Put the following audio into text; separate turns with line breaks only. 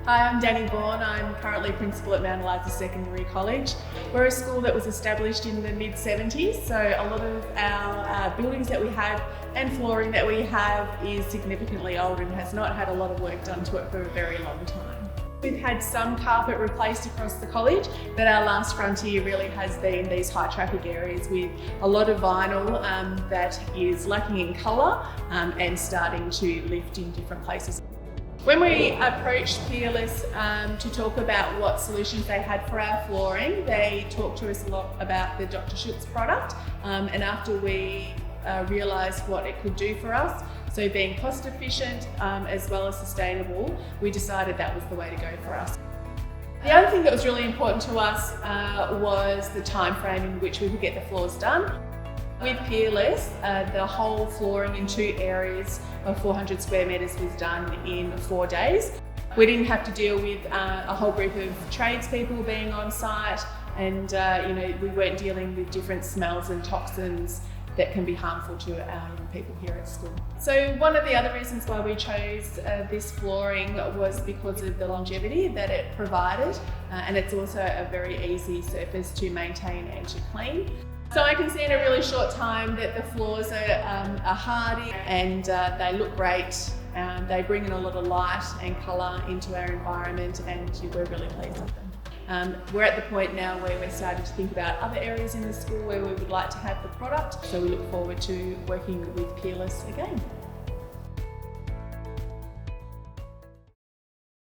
Hi, I'm Danny Bourne. I'm currently Principal at Mt Eliza Secondary College. We're a school that was established in the mid-70s, so a lot of our buildings that we have and flooring that we have is significantly old and has not had a lot of work done to it for a very long time. We've had some carpet replaced across the college, but our last frontier really has been these high traffic areas with a lot of vinyl that is lacking in colour and starting to lift in different places. When we approached Peerless to talk about what solutions they had for our flooring, they talked to us a lot about the Dr Schutz product, and after we realised what it could do for us, so being cost efficient as well as sustainable, we decided that was the way to go for us. The other thing that was really important to us was the time frame in which we could get the floors done. With Peerless, the whole flooring in 2 areas of 400 square metres was done in 4 days. We didn't have to deal with a whole group of tradespeople being on site, and we weren't dealing with different smells and toxins that can be harmful to our young people here at school. So one of the other reasons why we chose this flooring was because of the longevity that it provided, and it's also a very easy surface to maintain and to clean. So I can see in a really short time that the floors are hardy and they look great. They bring in a lot of light and colour into our environment, and we're really pleased with them. We're at the point now where we're starting to think about other areas in the school where we would like to have the product, so we look forward to working with Peerless again.